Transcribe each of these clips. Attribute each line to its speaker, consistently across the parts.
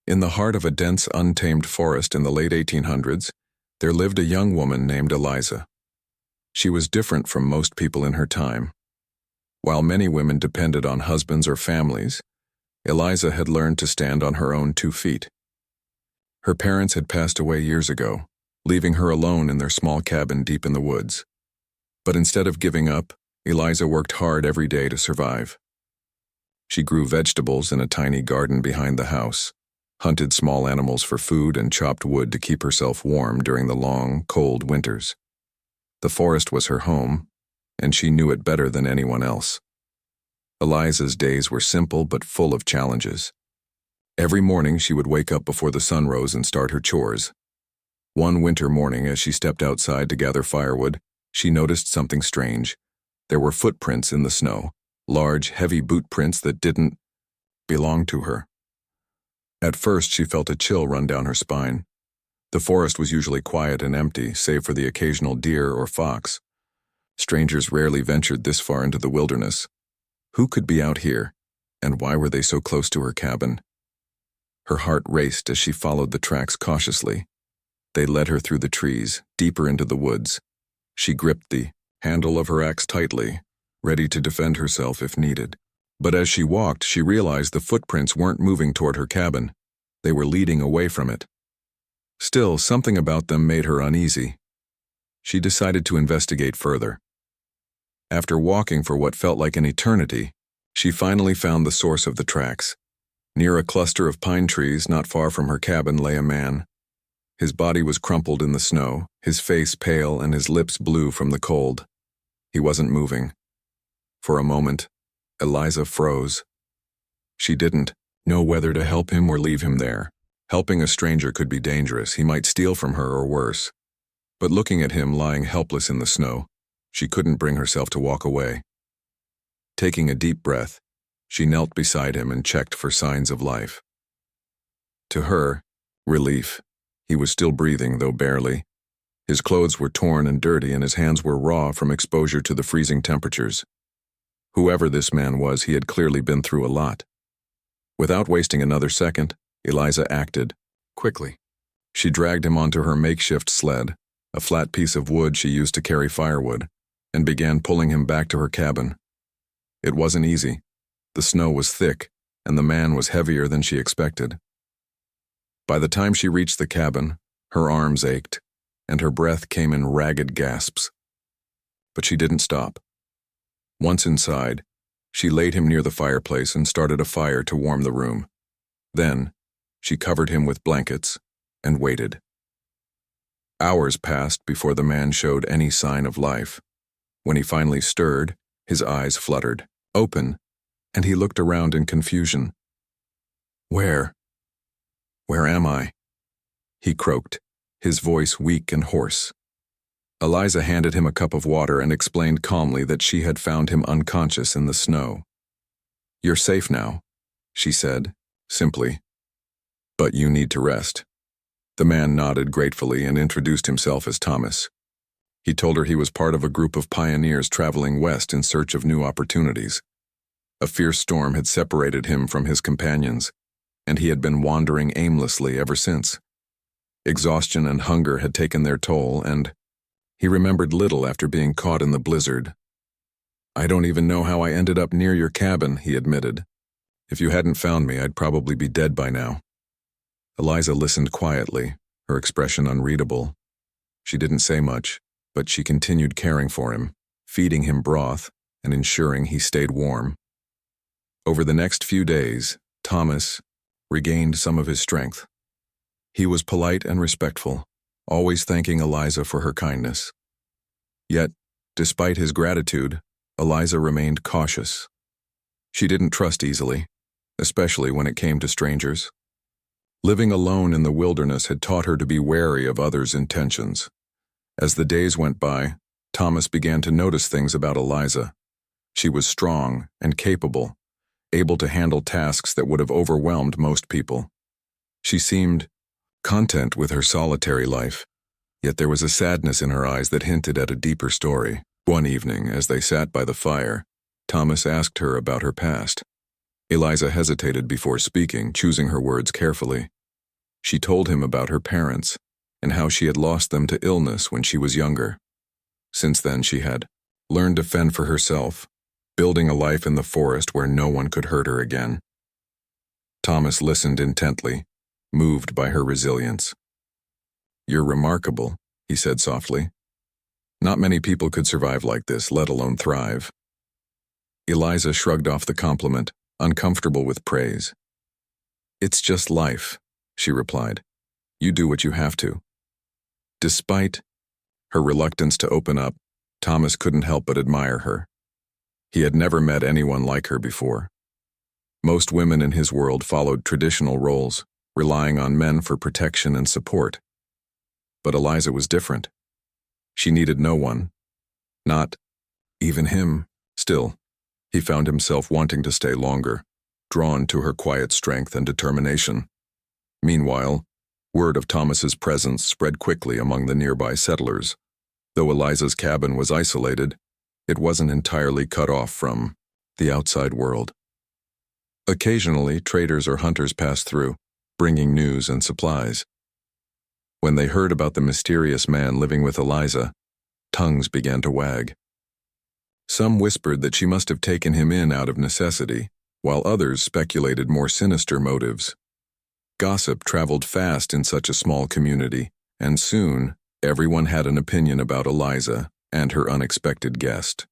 Speaker 1: In the heart of a dense, untamed forest in the late 1800s, there lived a young woman named Eliza. She was different from most people in her time. While many women depended on husbands or families, Eliza had learned to stand on her own 2 feet. Her parents had passed away years ago, leaving her alone in their small cabin deep in the woods. But instead of giving up, Eliza worked hard every day to survive. She grew vegetables in a tiny garden behind the house, hunted small animals for food, and chopped wood to keep herself warm during the long, cold winters. The forest was her home, and she knew it better than anyone else. Eliza's days were simple but full of challenges. Every morning she would wake up before the sun rose and start her chores. One winter morning, as she stepped outside to gather firewood, she noticed something strange. There were footprints in the snow, large, heavy boot prints that didn't belong to her. At first, she felt a chill run down her spine. The forest was usually quiet and empty, save for the occasional deer or fox. Strangers rarely ventured this far into the wilderness. Who could be out here, and why were they so close to her cabin? Her heart raced as she followed the tracks cautiously. They led her through the trees, deeper into the woods. She gripped the handle of her axe tightly, ready to defend herself if needed. But as she walked, she realized the footprints weren't moving toward her cabin. They were leading away from it. Still, something about them made her uneasy. She decided to investigate further. After walking for what felt like an eternity, she finally found the source of the tracks. Near a cluster of pine trees not far from her cabin lay a man. His body was crumpled in the snow, his face pale and his lips blue from the cold. He wasn't moving. For a moment, Eliza froze. She didn't know whether to help him or leave him there. Helping a stranger could be dangerous. He might steal from her or worse. But looking at him lying helpless in the snow, she couldn't bring herself to walk away. Taking a deep breath, she knelt beside him and checked for signs of life. To her, relief. He was still breathing, though barely. His clothes were torn and dirty, and his hands were raw from exposure to the freezing temperatures. Whoever this man was, he had clearly been through a lot. Without wasting another second, Eliza acted quickly. She dragged him onto her makeshift sled, a flat piece of wood she used to carry firewood, and began pulling him back to her cabin. It wasn't easy. The snow was thick, and the man was heavier than she expected. By the time she reached the cabin, her arms ached, and her breath came in ragged gasps. But she didn't stop. Once inside, she laid him near the fireplace and started a fire to warm the room. Then, she covered him with blankets and waited. Hours passed before the man showed any sign of life. When he finally stirred, his eyes fluttered open, and he looked around in confusion. Where am I?" he croaked, his voice weak and hoarse. Eliza handed him a cup of water and explained calmly that she had found him unconscious in the snow. "You're safe now," she said, simply. "But you need to rest." The man nodded gratefully and introduced himself as Thomas. He told her he was part of a group of pioneers traveling west in search of new opportunities. A fierce storm had separated him from his companions, and he had been wandering aimlessly ever since. Exhaustion and hunger had taken their toll, and he remembered little after being caught in the blizzard. "I don't even know how I ended up near your cabin," he admitted. "If you hadn't found me, I'd probably be dead by now." Eliza listened quietly, her expression unreadable. She didn't say much, but she continued caring for him, feeding him broth and ensuring he stayed warm. Over the next few days, Thomas regained some of his strength. He was polite and respectful, always thanking Eliza for her kindness. Yet, despite his gratitude, Eliza remained cautious. She didn't trust easily, especially when it came to strangers. Living alone in the wilderness had taught her to be wary of others' intentions. As the days went by, Thomas began to notice things about Eliza. She was strong and capable, able to handle tasks that would have overwhelmed most people. She seemed content with her solitary life, yet there was a sadness in her eyes that hinted at a deeper story. One evening, as they sat by the fire, Thomas asked her about her past. Eliza hesitated before speaking, choosing her words carefully. She told him about her parents and how she had lost them to illness when she was younger. Since then, she had learned to fend for herself, building a life in the forest where no one could hurt her again. Thomas listened intently, moved by her resilience. "You're remarkable," he said softly. "Not many people could survive like this, let alone thrive." Eliza shrugged off the compliment, uncomfortable with praise. "It's just life," she replied. "You do what you have to." Despite her reluctance to open up, Thomas couldn't help but admire her. He had never met anyone like her before. Most women in his world followed traditional roles, relying on men for protection and support. But Eliza was different. She needed no one. Not even him. Still, he found himself wanting to stay longer, drawn to her quiet strength and determination. Meanwhile, word of Thomas's presence spread quickly among the nearby settlers. Though Eliza's cabin was isolated, it wasn't entirely cut off from the outside world. Occasionally, traders or hunters passed through, bringing news and supplies. When they heard about the mysterious man living with Eliza, tongues began to wag. Some whispered that she must have taken him in out of necessity, while others speculated more sinister motives. Gossip traveled fast in such a small community, and soon everyone had an opinion about Eliza and her unexpected guest.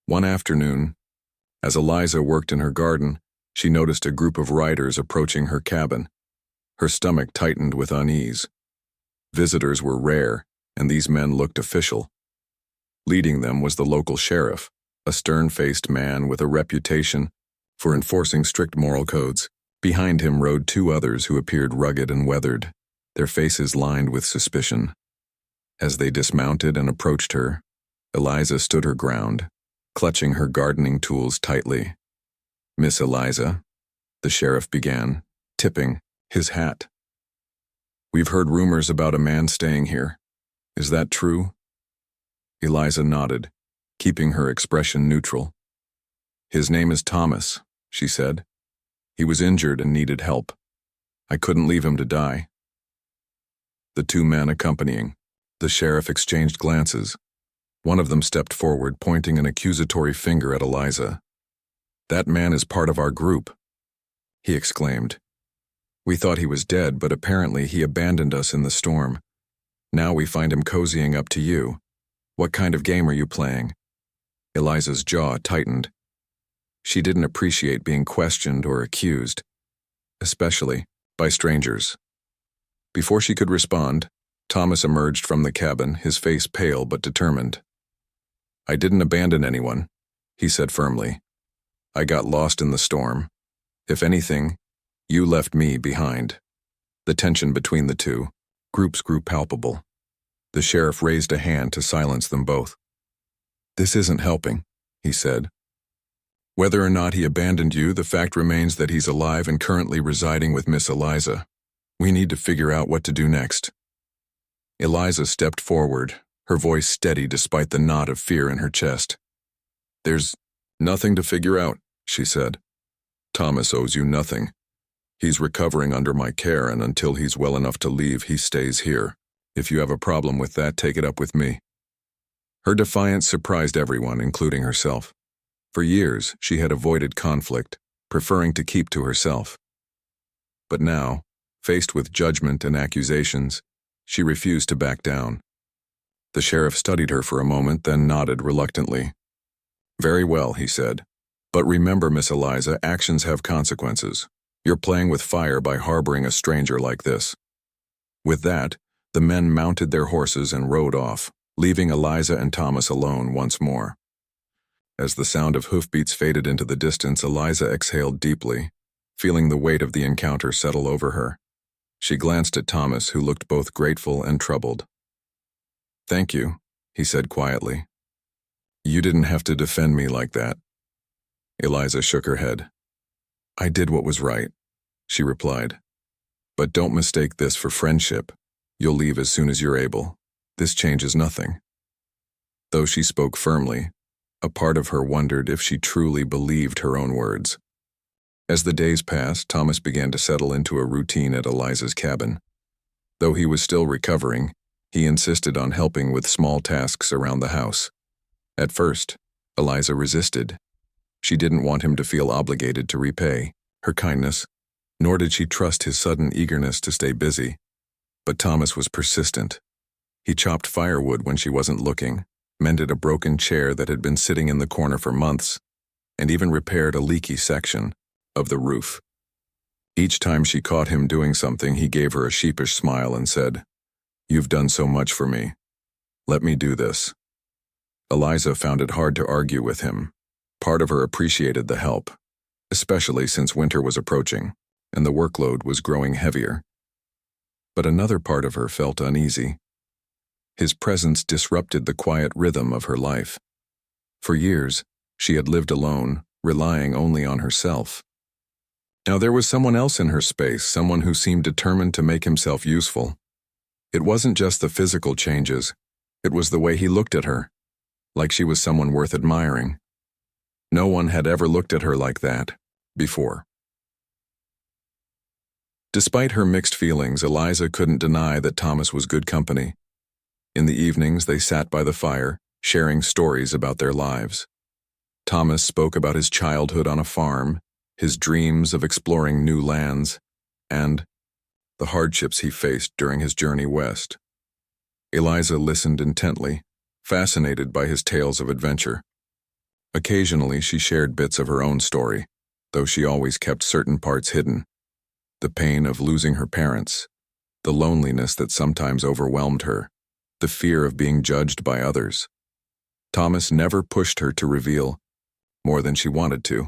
Speaker 1: One afternoon, as Eliza worked in her garden, she noticed a group of riders approaching her cabin. Her stomach tightened with unease. Visitors were rare, and these men looked official. Leading them was the local sheriff, a stern-faced man with a reputation for enforcing strict moral codes. Behind him rode two others who appeared rugged and weathered, their faces lined with suspicion. As they dismounted and approached her, Eliza stood her ground, clutching her gardening tools tightly. "Miss Eliza," the sheriff began, tipping his hat. "We've heard rumors about a man staying here. Is that true?" Eliza nodded, keeping her expression neutral. "His name is Thomas," she said. "He was injured and needed help. I couldn't leave him to die." The two men accompanying the sheriff exchanged glances. One of them stepped forward, pointing an accusatory finger at Eliza. "That man is part of our group," he exclaimed. "We thought he was dead, but apparently he abandoned us in the storm. Now we find him cozying up to you. What kind of game are you playing?" Eliza's jaw tightened. She didn't appreciate being questioned or accused, especially by strangers. Before she could respond, Thomas emerged from the cabin, his face pale but determined. "I didn't abandon anyone," he said firmly. "I got lost in the storm. If anything, you left me behind." The tension between the two groups grew palpable. The sheriff raised a hand to silence them both. "This isn't helping," he said. "Whether or not he abandoned you, the fact remains that he's alive and currently residing with Miss Eliza. We need to figure out what to do next." Eliza stepped forward, her voice steady despite the knot of fear in her chest. "There's nothing to figure out," she said. "Thomas owes you nothing. He's recovering under my care, and until he's well enough to leave, he stays here. If you have a problem with that, take it up with me." Her defiance surprised everyone, including herself. For years, she had avoided conflict, preferring to keep to herself. But now, faced with judgment and accusations, she refused to back down. The sheriff studied her for a moment, then nodded reluctantly. "Very well," he said. "But remember, Miss Eliza, actions have consequences. You're playing with fire by harboring a stranger like this." With that, the men mounted their horses and rode off, leaving Eliza and Thomas alone once more. As the sound of hoofbeats faded into the distance, Eliza exhaled deeply, feeling the weight of the encounter settle over her. She glanced at Thomas, who looked both grateful and troubled. "Thank you," he said quietly. "You didn't have to defend me like that." Eliza shook her head. "I did what was right," she replied. "But don't mistake this for friendship. You'll leave as soon as you're able. This changes nothing." Though she spoke firmly, a part of her wondered if she truly believed her own words. As the days passed, Thomas began to settle into a routine at Eliza's cabin. Though he was still recovering, he insisted on helping with small tasks around the house. At first, Eliza resisted. She didn't want him to feel obligated to repay her kindness, nor did she trust his sudden eagerness to stay busy. But Thomas was persistent. He chopped firewood when she wasn't looking, mended a broken chair that had been sitting in the corner for months, and even repaired a leaky section of the roof. Each time she caught him doing something, he gave her a sheepish smile and said, "You've done so much for me. Let me do this." Eliza found it hard to argue with him. Part of her appreciated the help, especially since winter was approaching and the workload was growing heavier. But another part of her felt uneasy. His presence disrupted the quiet rhythm of her life. For years, she had lived alone, relying only on herself. Now there was someone else in her space, someone who seemed determined to make himself useful. It wasn't just the physical changes, it was the way he looked at her, like she was someone worth admiring. No one had ever looked at her like that before. Despite her mixed feelings, Eliza couldn't deny that Thomas was good company. In the evenings, they sat by the fire, sharing stories about their lives. Thomas spoke about his childhood on a farm, his dreams of exploring new lands, and the hardships he faced during his journey west. Eliza listened intently, fascinated by his tales of adventure. Occasionally, she shared bits of her own story, though she always kept certain parts hidden. The pain of losing her parents, the loneliness that sometimes overwhelmed her, the fear of being judged by others. Thomas never pushed her to reveal more than she wanted to.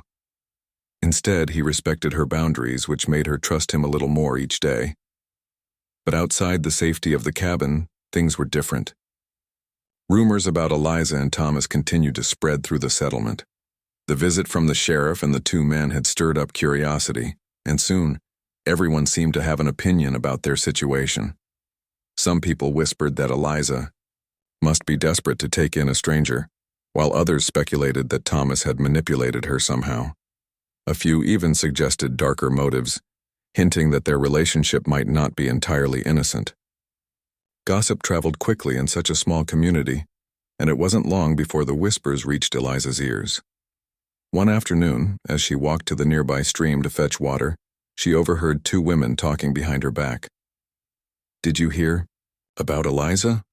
Speaker 1: Instead, he respected her boundaries, which made her trust him a little more each day. But outside the safety of the cabin, things were different. Rumors about Eliza and Thomas continued to spread through the settlement. The visit from the sheriff and the two men had stirred up curiosity, and soon, everyone seemed to have an opinion about their situation. Some people whispered that Eliza must be desperate to take in a stranger, while others speculated that Thomas had manipulated her somehow. A few even suggested darker motives, hinting that their relationship might not be entirely innocent. Gossip traveled quickly in such a small community, and it wasn't long before the whispers reached Eliza's ears. One afternoon, as she walked to the nearby stream to fetch water, she overheard two women talking behind her back. "Did you hear about Eliza?"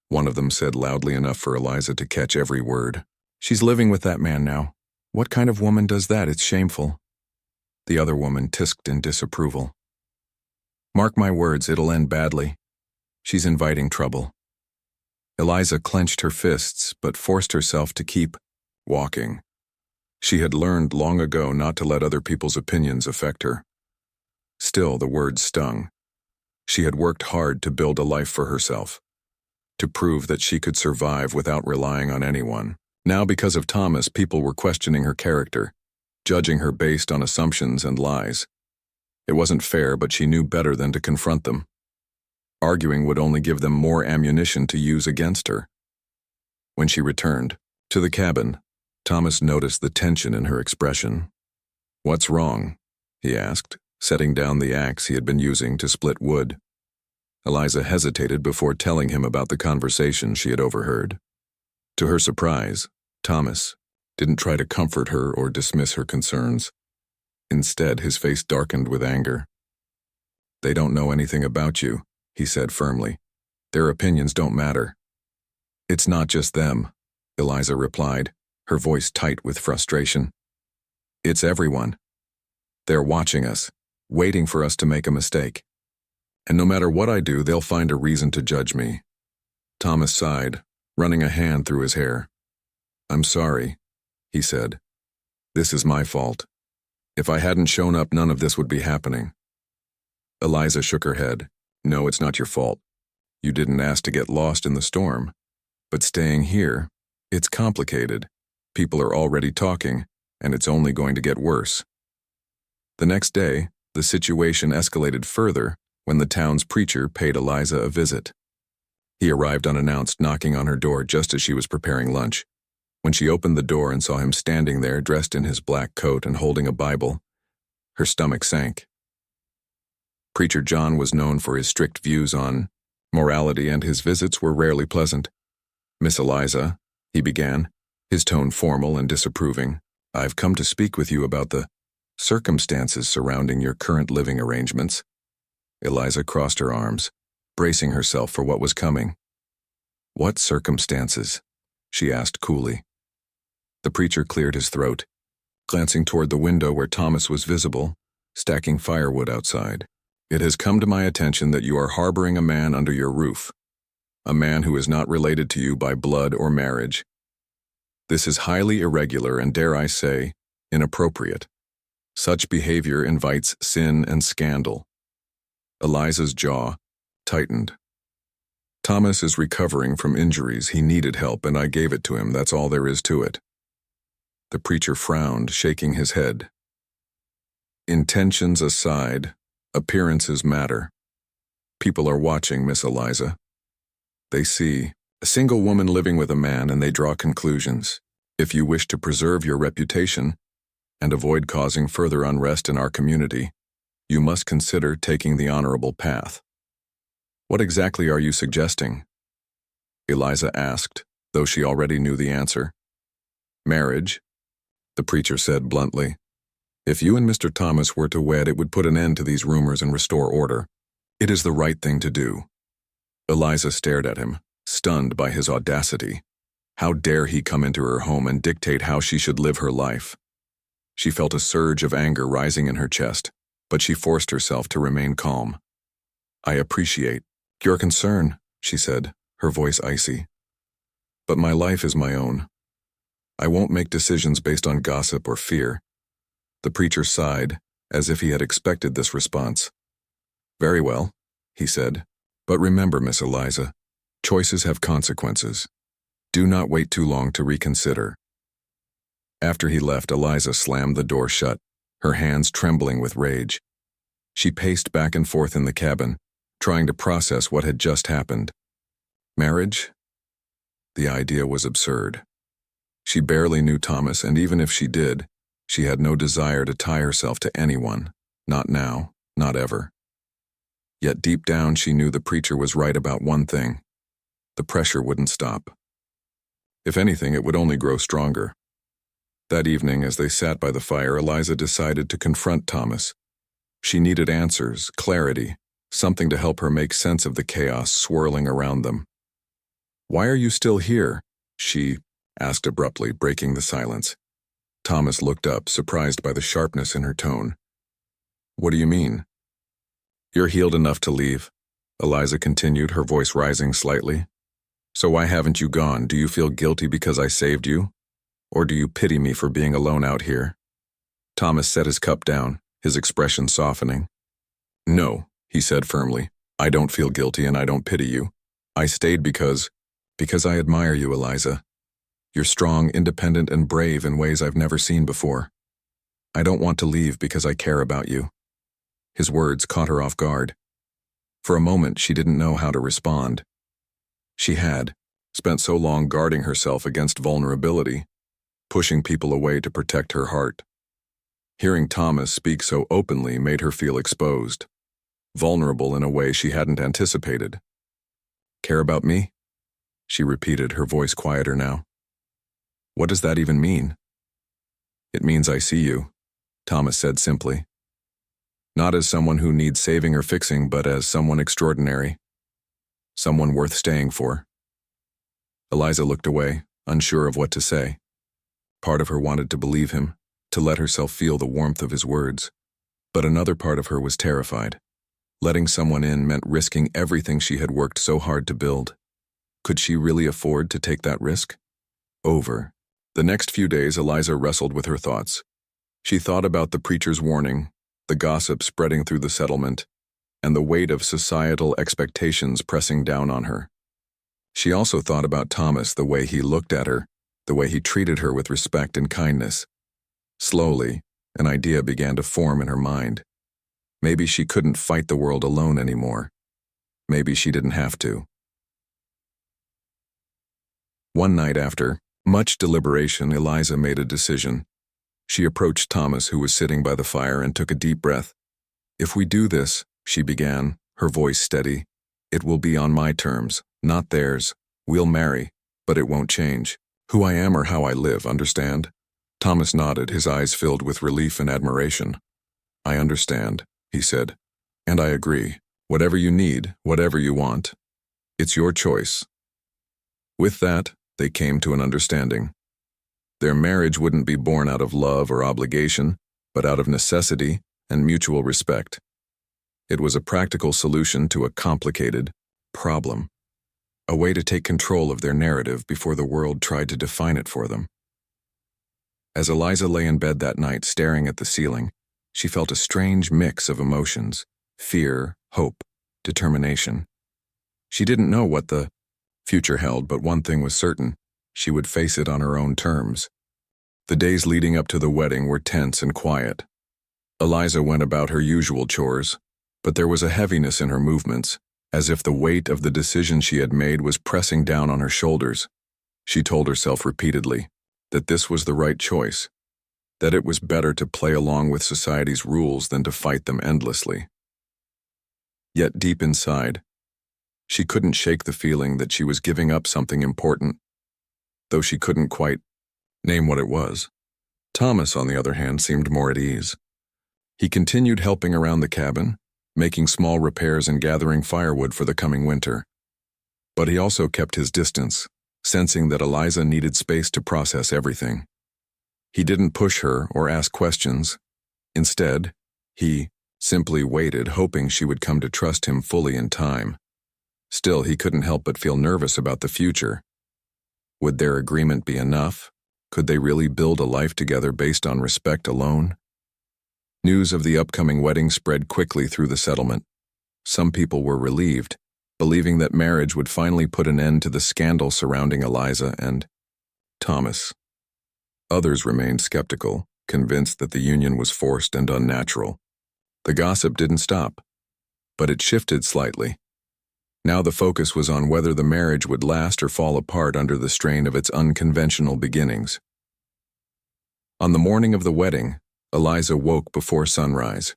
Speaker 1: One of them said loudly enough for Eliza to catch every word. "She's living with that man now. What kind of woman does that? It's shameful." The other woman tisked in disapproval. "Mark my words, it'll end badly. She's inviting trouble." Eliza clenched her fists, but forced herself to keep walking. She had learned long ago not to let other people's opinions affect her. Still, the words stung. She had worked hard to build a life for herself, to prove that she could survive without relying on anyone. Now, because of Thomas, people were questioning her character, judging her based on assumptions and lies. It wasn't fair, but she knew better than to confront them. Arguing would only give them more ammunition to use against her. When she returned to the cabin, Thomas noticed the tension in her expression. "What's wrong?" he asked, setting down the axe he had been using to split wood. Eliza hesitated before telling him about the conversation she had overheard. To her surprise, Thomas didn't try to comfort her or dismiss her concerns. Instead, his face darkened with anger. "They don't know anything about you," he said firmly. "Their opinions don't matter." "It's not just them," Eliza replied, her voice tight with frustration. "It's everyone. They're watching us, waiting for us to make a mistake. And no matter what I do, they'll find a reason to judge me." Thomas sighed, running a hand through his hair. "I'm sorry," he said. "This is my fault. If I hadn't shown up, none of this would be happening." Eliza shook her head. "No, it's not your fault. You didn't ask to get lost in the storm. But staying here, it's complicated. People are already talking, and it's only going to get worse." The next day, the situation escalated further when the town's preacher paid Eliza a visit. He arrived unannounced, knocking on her door just as she was preparing lunch. When she opened the door and saw him standing there dressed in his black coat and holding a Bible, Her stomach sank. Preacher John was known for his strict views on morality, and his visits were rarely pleasant. "Miss Eliza," he began, his tone formal and disapproving, "I've come to speak with you about the circumstances surrounding your current living arrangements." Eliza crossed her arms, bracing herself for what was coming. "What circumstances?" she asked coolly. The preacher cleared his throat, glancing toward the window where Thomas was visible, stacking firewood outside. "It has come to my attention that you are harboring a man under your roof, a man who is not related to you by blood or marriage. This is highly irregular and, dare I say, inappropriate. Such behavior invites sin and scandal." Eliza's jaw tightened. "Thomas is recovering from injuries. He needed help, and I gave it to him. That's all there is to it." The preacher frowned, shaking his head. "Intentions aside, appearances matter. People are watching, Miss Eliza. They see a single woman living with a man, and they draw conclusions. If you wish to preserve your reputation and avoid causing further unrest in our community, you must consider taking the honorable path." "What exactly are you suggesting?" Eliza asked, though she already knew the answer. "Marriage," the preacher said bluntly. "If you and Mr. Thomas were to wed, it would put an end to these rumors and restore order. It is the right thing to do." Eliza stared at him, stunned by his audacity. How dare he come into her home and dictate how she should live her life? She felt a surge of anger rising in her chest, but she forced herself to remain calm. "I appreciate your concern," she said, her voice icy. "But my life is my own. I won't make decisions based on gossip or fear." The preacher sighed, as if he had expected this response. "Very well," he said. "But remember, Miss Eliza, choices have consequences. Do not wait too long to reconsider." After he left, Eliza slammed the door shut, her hands trembling with rage. She paced back and forth in the cabin, trying to process what had just happened. Marriage? The idea was absurd. She barely knew Thomas, and even if she did, she had no desire to tie herself to anyone. Not now, not ever. Yet deep down she knew the preacher was right about one thing. The pressure wouldn't stop. If anything, it would only grow stronger. That evening, as they sat by the fire, Eliza decided to confront Thomas. She needed answers, clarity, something to help her make sense of the chaos swirling around them. "Why are you still here?" she asked abruptly, breaking the silence. Thomas looked up, surprised by the sharpness in her tone. "What do you mean?" "You're healed enough to leave," Eliza continued, her voice rising slightly. "So why haven't you gone? Do you feel guilty because I saved you? Or do you pity me for being alone out here?" Thomas set his cup down, his expression softening. "No," he said firmly. "I don't feel guilty and I don't pity you. I stayed because I admire you, Eliza. You're strong, independent, and brave in ways I've never seen before. I don't want to leave because I care about you." His words caught her off guard. For a moment, she didn't know how to respond. She had spent so long guarding herself against vulnerability, pushing people away to protect her heart. Hearing Thomas speak so openly made her feel exposed, vulnerable in a way she hadn't anticipated. "Care about me?" she repeated, her voice quieter now. "What does that even mean?" "It means I see you," Thomas said simply. "Not as someone who needs saving or fixing, but as someone extraordinary. Someone worth staying for." Eliza looked away, unsure of what to say. Part of her wanted to believe him, to let herself feel the warmth of his words. But another part of her was terrified. Letting someone in meant risking everything she had worked so hard to build. Could she really afford to take that risk? The next few days, Eliza wrestled with her thoughts. She thought about the preacher's warning, the gossip spreading through the settlement, and the weight of societal expectations pressing down on her. She also thought about Thomas, the way he looked at her, the way he treated her with respect and kindness. Slowly, an idea began to form in her mind. Maybe she couldn't fight the world alone anymore. Maybe she didn't have to. One night after much deliberation, Eliza made a decision. She approached Thomas, who was sitting by the fire, and took a deep breath. "If we do this," she began, her voice steady, "it will be on my terms, not theirs. We'll marry, but it won't change who I am or how I live, understand?" Thomas nodded, his eyes filled with relief and admiration. "I understand," he said, "and I agree. Whatever you need, whatever you want, it's your choice." With that, they came to an understanding. Their marriage wouldn't be born out of love or obligation, but out of necessity and mutual respect. It was a practical solution to a complicated problem, a way to take control of their narrative before the world tried to define it for them. As Eliza lay in bed that night staring at the ceiling, she felt a strange mix of emotions: fear, hope, determination. She didn't know what the future held, but one thing was certain: she would face it on her own terms. The days leading up to the wedding were tense and quiet. Eliza went about her usual chores, but there was a heaviness in her movements, as if the weight of the decision she had made was pressing down on her shoulders. She told herself repeatedly that this was the right choice, that it was better to play along with society's rules than to fight them endlessly. Yet deep inside, she couldn't shake the feeling that she was giving up something important, though she couldn't quite name what it was. Thomas, on the other hand, seemed more at ease. He continued helping around the cabin, making small repairs and gathering firewood for the coming winter. But he also kept his distance, sensing that Eliza needed space to process everything. He didn't push her or ask questions. Instead, he simply waited, hoping she would come to trust him fully in time. Still, he couldn't help but feel nervous about the future. Would their agreement be enough? Could they really build a life together based on respect alone? News of the upcoming wedding spread quickly through the settlement. Some people were relieved, believing that marriage would finally put an end to the scandal surrounding Eliza and Thomas. Others remained skeptical, convinced that the union was forced and unnatural. The gossip didn't stop, but it shifted slightly. Now the focus was on whether the marriage would last or fall apart under the strain of its unconventional beginnings. On the morning of the wedding, Eliza woke before sunrise.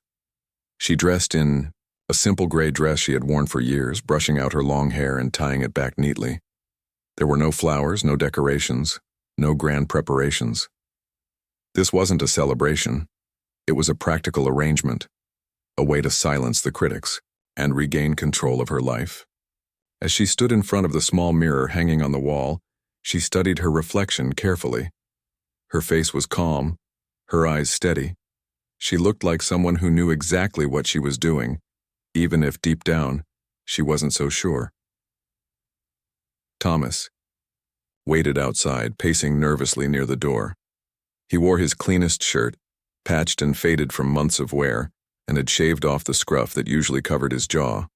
Speaker 1: She dressed in a simple gray dress she had worn for years, brushing out her long hair and tying it back neatly. There were no flowers, no decorations, no grand preparations. This wasn't a celebration. It was a practical arrangement, a way to silence the critics and regain control of her life. As she stood in front of the small mirror hanging on the wall, she studied her reflection carefully. Her face was calm, her eyes steady. She looked like someone who knew exactly what she was doing, even if deep down, she wasn't so sure. Thomas waited outside, pacing nervously near the door. He wore his cleanest shirt, patched and faded from months of wear, and had shaved off the scruff that usually covered his jaw.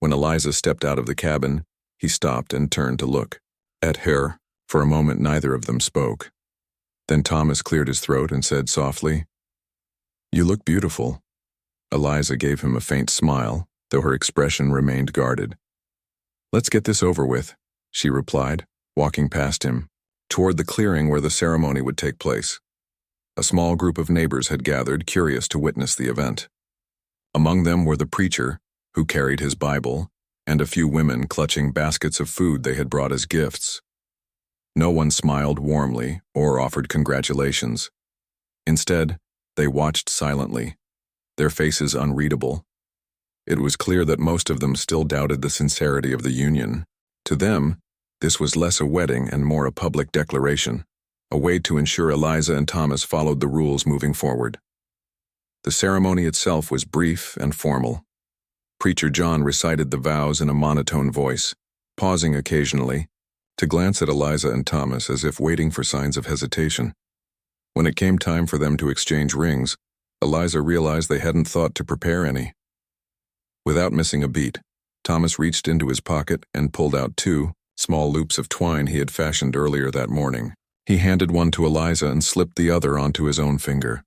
Speaker 1: When Eliza stepped out of the cabin, he stopped and turned to look at her. For a moment, neither of them spoke. Then Thomas cleared his throat and said softly, "You look beautiful." Eliza gave him a faint smile, though her expression remained guarded. "Let's get this over with," she replied, walking past him, toward the clearing where the ceremony would take place. A small group of neighbors had gathered, curious to witness the event. Among them were the preacher, who carried his Bible, and a few women clutching baskets of food they had brought as gifts. No one smiled warmly or offered congratulations. Instead, they watched silently, their faces unreadable. It was clear that most of them still doubted the sincerity of the union. To them, this was less a wedding and more a public declaration, a way to ensure Eliza and Thomas followed the rules moving forward. The ceremony itself was brief and formal. Preacher John recited the vows in a monotone voice, pausing occasionally to glance at Eliza and Thomas as if waiting for signs of hesitation. When it came time for them to exchange rings, Eliza realized they hadn't thought to prepare any. Without missing a beat, Thomas reached into his pocket and pulled out 2 small loops of twine he had fashioned earlier that morning. He handed one to Eliza and slipped the other onto his own finger.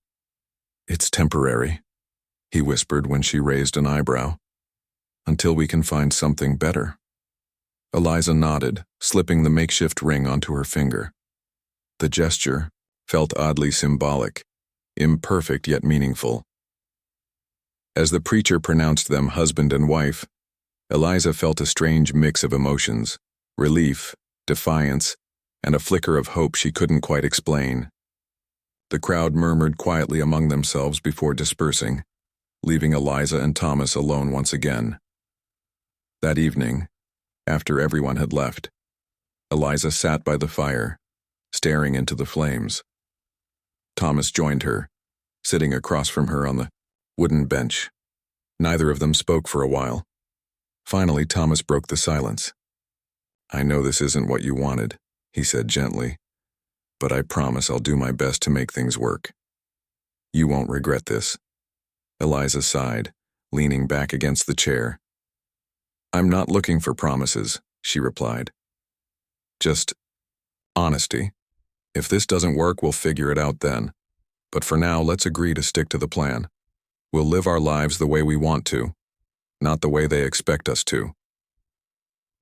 Speaker 1: "It's temporary," he whispered when she raised an eyebrow. "Until we can find something better." Eliza nodded, slipping the makeshift ring onto her finger. The gesture felt oddly symbolic, imperfect yet meaningful. As the preacher pronounced them husband and wife, Eliza felt a strange mix of emotions, relief, defiance, and a flicker of hope she couldn't quite explain. The crowd murmured quietly among themselves before dispersing, leaving Eliza and Thomas alone once again. That evening, after everyone had left, Eliza sat by the fire, staring into the flames. Thomas joined her, sitting across from her on the wooden bench. Neither of them spoke for a while. Finally, Thomas broke the silence. "I know this isn't what you wanted," he said gently, "but I promise I'll do my best to make things work. You won't regret this." Eliza sighed, leaning back against the chair. "I'm not looking for promises," she replied. "Just honesty. If this doesn't work, we'll figure it out then. But for now, let's agree to stick to the plan. We'll live our lives the way we want to, not the way they expect us to."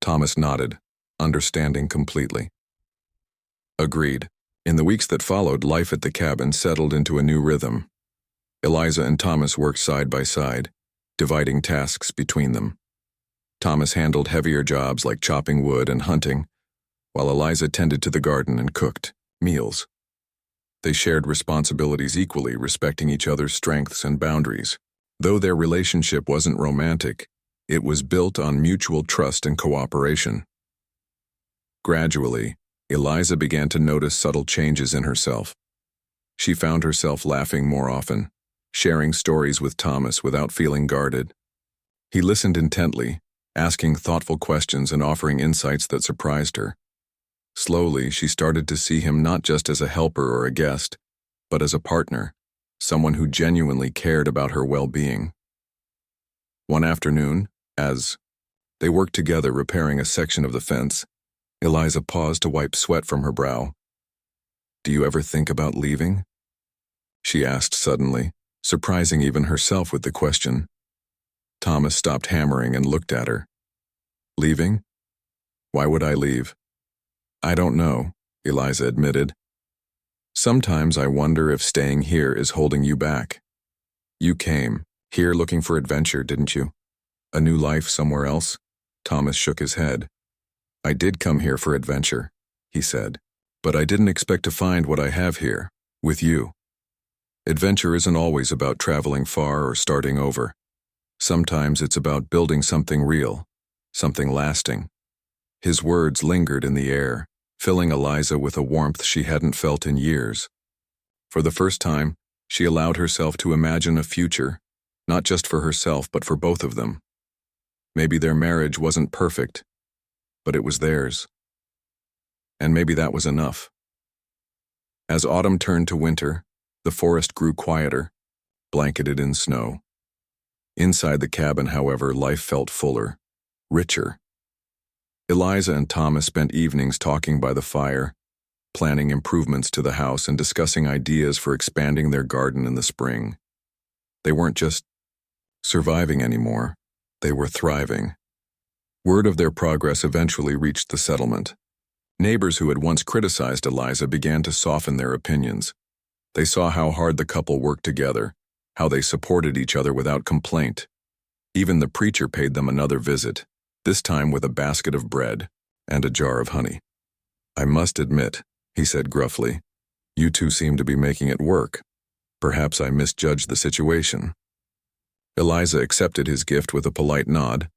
Speaker 1: Thomas nodded, understanding completely. Agreed. In the weeks that followed, life at the cabin settled into a new rhythm. Eliza and Thomas worked side by side, dividing tasks between them. Thomas handled heavier jobs like chopping wood and hunting, while Eliza tended to the garden and cooked meals. They shared responsibilities equally, respecting each other's strengths and boundaries. Though their relationship wasn't romantic, it was built on mutual trust and cooperation. Gradually, Eliza began to notice subtle changes in herself. She found herself laughing more often, sharing stories with Thomas without feeling guarded. He listened intently, asking thoughtful questions and offering insights that surprised her. Slowly, she started to see him not just as a helper or a guest, but as a partner, someone who genuinely cared about her well-being. One afternoon, as they worked together repairing a section of the fence, Eliza paused to wipe sweat from her brow. "Do you ever think about leaving?" she asked suddenly, surprising even herself with the question. Thomas stopped hammering and looked at her. "Leaving? Why would I leave?" "I don't know," Eliza admitted. "Sometimes I wonder if staying here is holding you back. You came here looking for adventure, didn't you? A new life somewhere else?" Thomas shook his head. "I did come here for adventure," he said, "but I didn't expect to find what I have here, with you. Adventure isn't always about traveling far or starting over. Sometimes it's about building something real, something lasting." His words lingered in the air, filling Eliza with a warmth she hadn't felt in years. For the first time, she allowed herself to imagine a future, not just for herself but for both of them. Maybe their marriage wasn't perfect, but it was theirs. And maybe that was enough. As autumn turned to winter, the forest grew quieter, blanketed in snow. Inside the cabin, however, life felt fuller, richer. Eliza and Thomas spent evenings talking by the fire, planning improvements to the house and discussing ideas for expanding their garden in the spring. They weren't just surviving anymore, they were thriving. Word of their progress eventually reached the settlement. Neighbors who had once criticized Eliza began to soften their opinions. They saw how hard the couple worked together, how they supported each other without complaint. Even the preacher paid them another visit, this time with a basket of bread and a jar of honey. "I must admit," he said gruffly, "you two seem to be making it work. Perhaps I misjudged the situation." Eliza accepted his gift with a polite nod,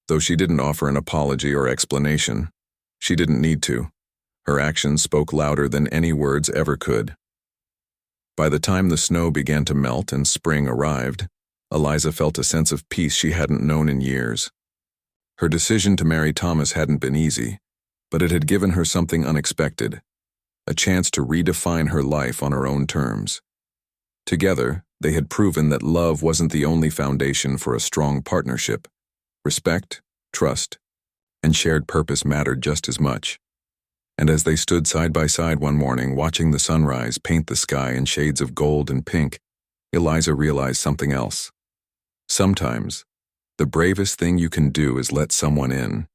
Speaker 1: though she didn't offer an apology or explanation. She didn't need to. Her actions spoke louder than any words ever could. By the time the snow began to melt and spring arrived, Eliza felt a sense of peace she hadn't known in years. Her decision to marry Thomas hadn't been easy, but it had given her something unexpected, a chance to redefine her life on her own terms. Together, they had proven that love wasn't the only foundation for a strong partnership. Respect, trust, and shared purpose mattered just as much. And as they stood side by side one morning, watching the sunrise paint the sky in shades of gold and pink, Eliza realized something else. Sometimes, the bravest thing you can do is let someone in,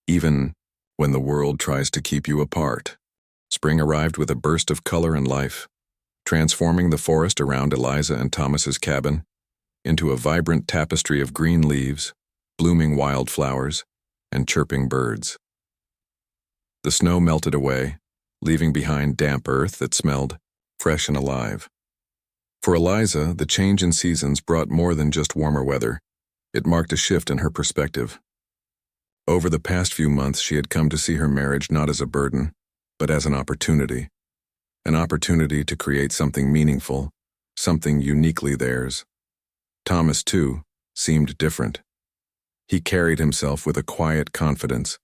Speaker 1: even when the world tries to keep you apart. Spring arrived with a burst of color and life. transforming the forest around Eliza and Thomas's cabin into a vibrant tapestry of green leaves, blooming wildflowers, and chirping birds. The snow melted away, leaving behind damp earth that smelled fresh and alive. For Eliza, the change in seasons brought more than just warmer weather. It marked a shift in her perspective. Over the past few months, she had come to see her marriage not as a burden, but as an opportunity to create something meaningful, something uniquely theirs. Thomas, too, seemed different. He carried himself with a quiet confidence,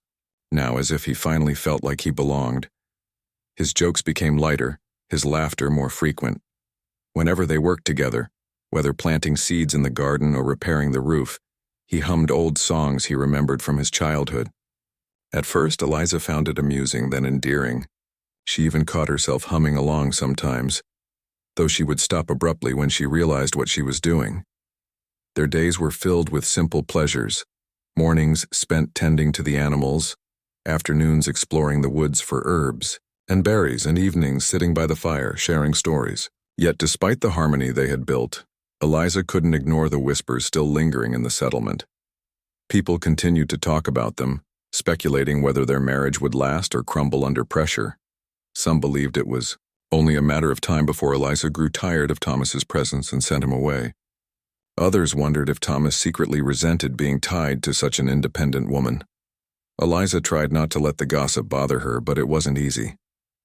Speaker 1: now as if he finally felt like he belonged. His jokes became lighter, his laughter more frequent. Whenever they worked together, whether planting seeds in the garden or repairing the roof, he hummed old songs he remembered from his childhood. At first, Eliza found it amusing, then endearing. She even caught herself humming along sometimes, though she would stop abruptly when she realized what she was doing. Their days were filled with simple pleasures, mornings spent tending to the animals, afternoons exploring the woods for herbs and berries, and evenings sitting by the fire sharing stories. Yet despite the harmony they had built, Eliza couldn't ignore the whispers still lingering in the settlement. People continued to talk about them, speculating whether their marriage would last or crumble under pressure. Some believed it was only a matter of time before Eliza grew tired of Thomas's presence and sent him away. Others wondered if Thomas secretly resented being tied to such an independent woman. Eliza tried not to let the gossip bother her, but it wasn't easy.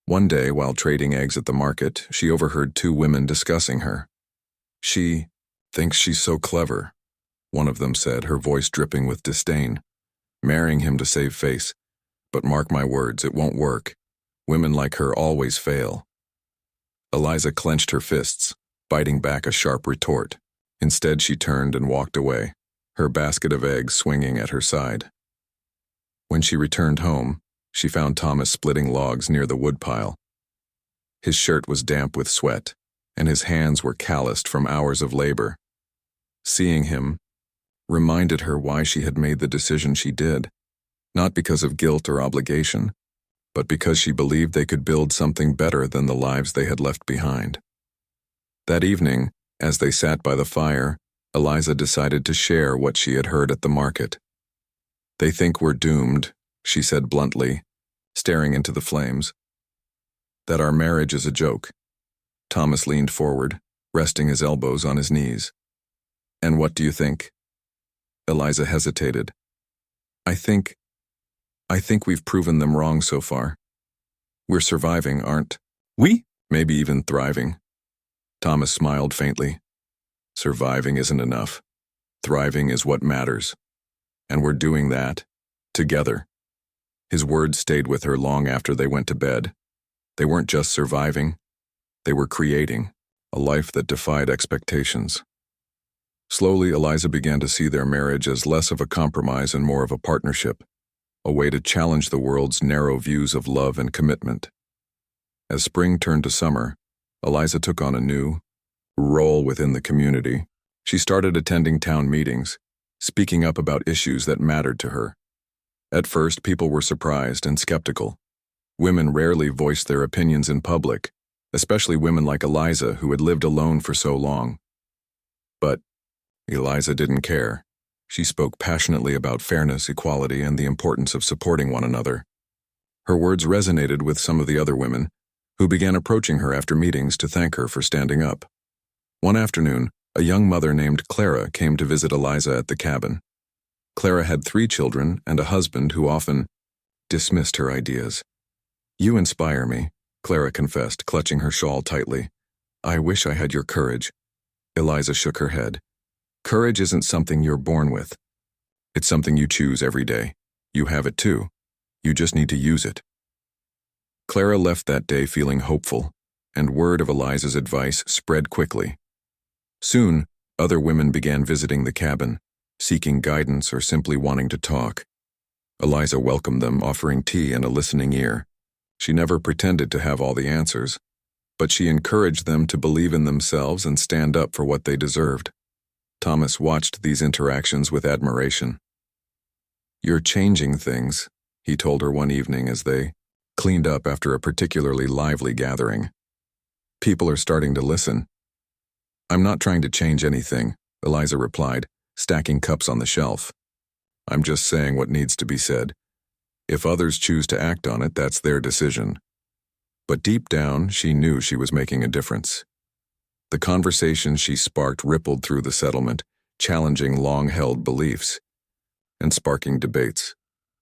Speaker 1: One day, while trading eggs at the market, she overheard two women discussing her. "She thinks she's so clever," one of them said, her voice dripping with disdain. "Marrying him to save face. But mark my words, it won't work. Women like her always fail." Eliza clenched her fists, biting back a sharp retort. Instead, she turned and walked away, her basket of eggs swinging at her side. When she returned home, she found Thomas splitting logs near the woodpile. His shirt was damp with sweat, and his hands were calloused from hours of labor. Seeing him reminded her why she had made the decision she did, not because of guilt or obligation, but because she believed they could build something better than the lives they had left behind. That evening, as they sat by the fire, Eliza decided to share what she had heard at the market. "They think we're doomed," she said bluntly, staring into the flames. "That our marriage is a joke." Thomas leaned forward, resting his elbows on his knees. "And what do you think?" Eliza hesitated. I think we've proven them wrong so far. We're surviving, aren't we? Maybe even thriving." Thomas smiled faintly. "Surviving isn't enough. Thriving is what matters. And we're doing that, together." His words stayed with her long after they went to bed. They weren't just surviving. They were creating a life that defied expectations. Slowly, Eliza began to see their marriage as less of a compromise and more of a partnership, a way to challenge the world's narrow views of love and commitment. As spring turned to summer, Eliza took on a new role within the community. She started attending town meetings, speaking up about issues that mattered to her. At first, people were surprised and skeptical. Women rarely voiced their opinions in public, especially women like Eliza, who had lived alone for so long. But Eliza didn't care. She spoke passionately about fairness, equality, and the importance of supporting one another. Her words resonated with some of the other women, who began approaching her after meetings to thank her for standing up. One afternoon, a young mother named Clara came to visit Eliza at the cabin. Clara had 3 children and a husband who often dismissed her ideas. "You inspire me," Clara confessed, clutching her shawl tightly. "I wish I had your courage." Eliza shook her head. "Courage isn't something you're born with. It's something you choose every day. You have it too. You just need to use it." Clara left that day feeling hopeful, and word of Eliza's advice spread quickly. Soon, other women began visiting the cabin, seeking guidance or simply wanting to talk. Eliza welcomed them, offering tea and a listening ear. She never pretended to have all the answers, but she encouraged them to believe in themselves and stand up for what they deserved. Thomas watched these interactions with admiration. "You're changing things," he told her one evening as they cleaned up after a particularly lively gathering. People are starting to listen. I'm not trying to change anything, Eliza replied, stacking cups on the shelf. I'm just saying what needs to be said. If others choose to act on it, that's their decision. But deep down, she knew she was making a difference. The conversation she sparked rippled through the settlement, challenging long-held beliefs and sparking debates.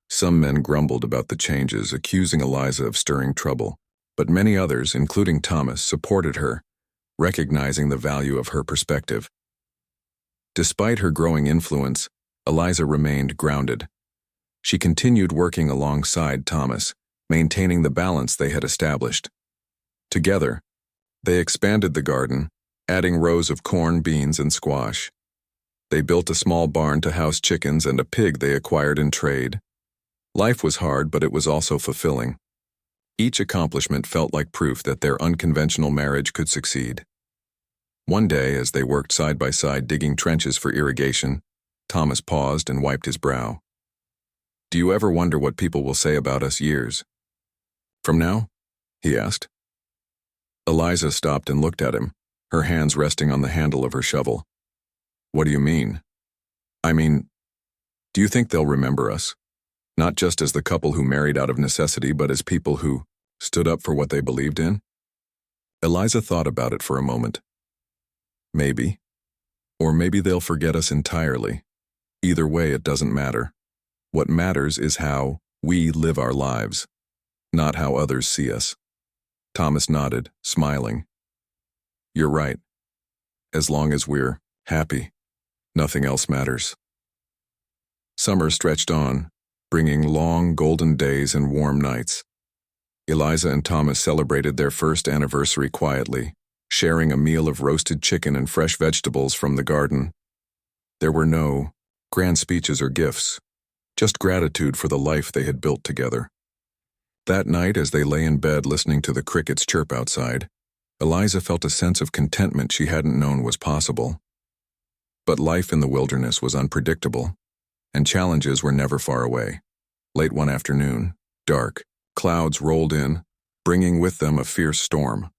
Speaker 1: Some men grumbled about the changes, accusing Eliza of stirring trouble, but many others, including Thomas, supported her, recognizing the value of her perspective. Despite her growing influence, Eliza remained grounded. She continued working alongside Thomas, maintaining the balance they had established. Together, they expanded the garden, adding rows of corn, beans, and squash. They built a small barn to house chickens and a pig they acquired in trade. Life was hard, but it was also fulfilling. Each accomplishment felt like proof that their unconventional marriage could succeed. One day, as they worked side by side digging trenches for irrigation, Thomas paused and wiped his brow. Do you ever wonder what people will say about us years from now? He asked. Eliza stopped and looked at him, her hands resting on the handle of her shovel. What do you mean? I mean, do you think they'll remember us? Not just as the couple who married out of necessity, but as people who stood up for what they believed in? Eliza thought about it for a moment. Maybe. Or maybe they'll forget us entirely. Either way, it doesn't matter. What matters is how we live our lives, not how others see us. Thomas nodded, smiling. You're right. As long as we're happy, nothing else matters. Summer stretched on, bringing long golden days and warm nights. Eliza and Thomas celebrated their first anniversary quietly, sharing a meal of roasted chicken and fresh vegetables from the garden. There were no grand speeches or gifts, just gratitude for the life they had built together. That night, as they lay in bed listening to the crickets chirp outside, Eliza felt a sense of contentment she hadn't known was possible. But life in the wilderness was unpredictable, and challenges were never far away. Late one afternoon, dark, clouds rolled in, bringing with them a fierce storm.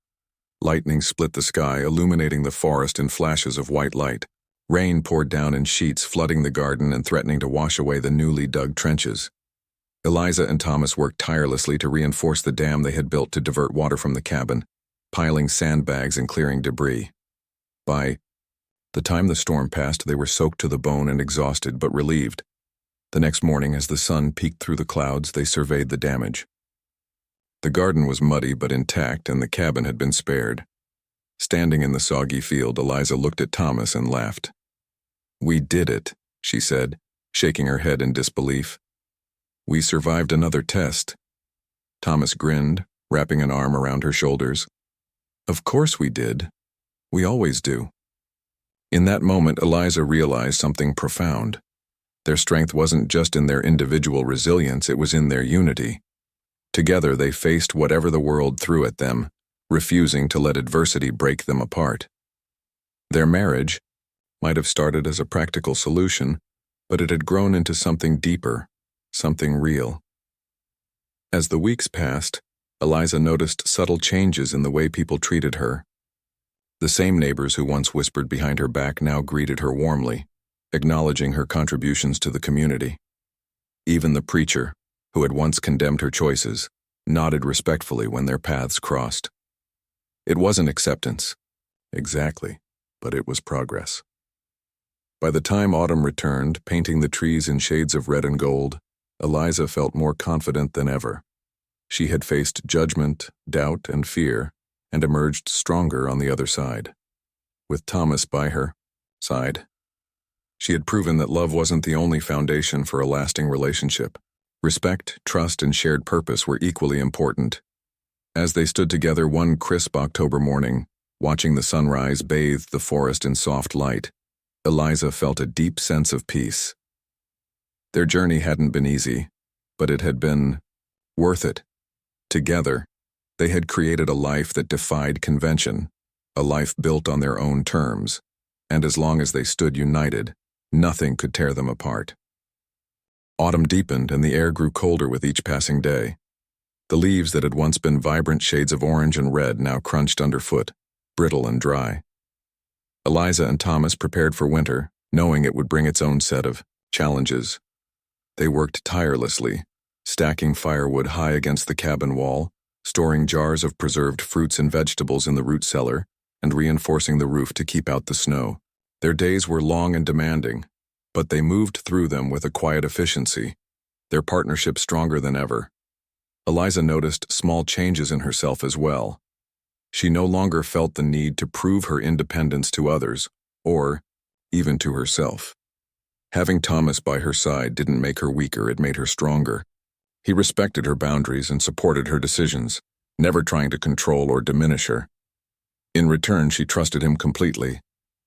Speaker 1: Lightning split the sky, illuminating the forest in flashes of white light. Rain poured down in sheets, flooding the garden and threatening to wash away the newly dug trenches. Eliza and Thomas worked tirelessly to reinforce the dam they had built to divert water from the cabin, piling sandbags and clearing debris. By the time the storm passed, they were soaked to the bone and exhausted, but relieved. The next morning, as the sun peeked through the clouds, they surveyed the damage. The garden was muddy but intact, and the cabin had been spared. Standing in the soggy field, Eliza looked at Thomas and laughed. We did it, she said, shaking her head in disbelief. We survived another test. Thomas grinned, wrapping an arm around her shoulders. Of course we did. We always do. In that moment, Eliza realized something profound. Their strength wasn't just in their individual resilience, it was in their unity. Together they faced whatever the world threw at them, refusing to let adversity break them apart. Their marriage might have started as a practical solution, but it had grown into something deeper, something real. As the weeks passed, Eliza noticed subtle changes in the way people treated her. The same neighbors who once whispered behind her back now greeted her warmly, acknowledging her contributions to the community. Even the preacher, who had once condemned her choices, nodded respectfully when their paths crossed. It wasn't acceptance, exactly, but it was progress. By the time autumn returned, painting the trees in shades of red and gold, Eliza felt more confident than ever. She had faced judgment, doubt, and fear, and emerged stronger on the other side. With Thomas by her side, she had proven that love wasn't the only foundation for a lasting relationship. Respect, trust, and shared purpose were equally important. As they stood together one crisp October morning, watching the sunrise bathe the forest in soft light, Eliza felt a deep sense of peace. Their journey hadn't been easy, but it had been worth it. Together, they had created a life that defied convention, a life built on their own terms, and as long as they stood united, nothing could tear them apart. Autumn deepened and the air grew colder with each passing day. The leaves that had once been vibrant shades of orange and red now crunched underfoot, brittle and dry. Eliza and Thomas prepared for winter, knowing it would bring its own set of challenges. They worked tirelessly, stacking firewood high against the cabin wall, storing jars of preserved fruits and vegetables in the root cellar, and reinforcing the roof to keep out the snow. Their days were long and demanding, but they moved through them with a quiet efficiency, their partnership stronger than ever. Eliza noticed small changes in herself as well. She no longer felt the need to prove her independence to others, or even to herself. Having Thomas by her side didn't make her weaker, it made her stronger. He respected her boundaries and supported her decisions, never trying to control or diminish her. In return, she trusted him completely,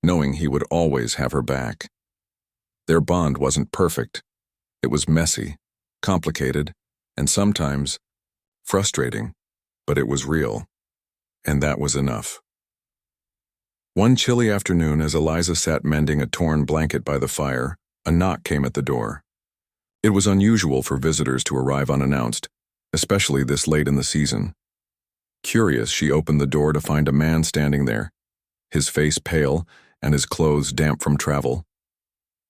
Speaker 1: knowing he would always have her back. Their bond wasn't perfect. It was messy, complicated, and sometimes frustrating, but it was real. And that was enough. One chilly afternoon, as Eliza sat mending a torn blanket by the fire, a knock came at the door. It was unusual for visitors to arrive unannounced, especially this late in the season. Curious, she opened the door to find a man standing there, his face pale and his clothes damp from travel.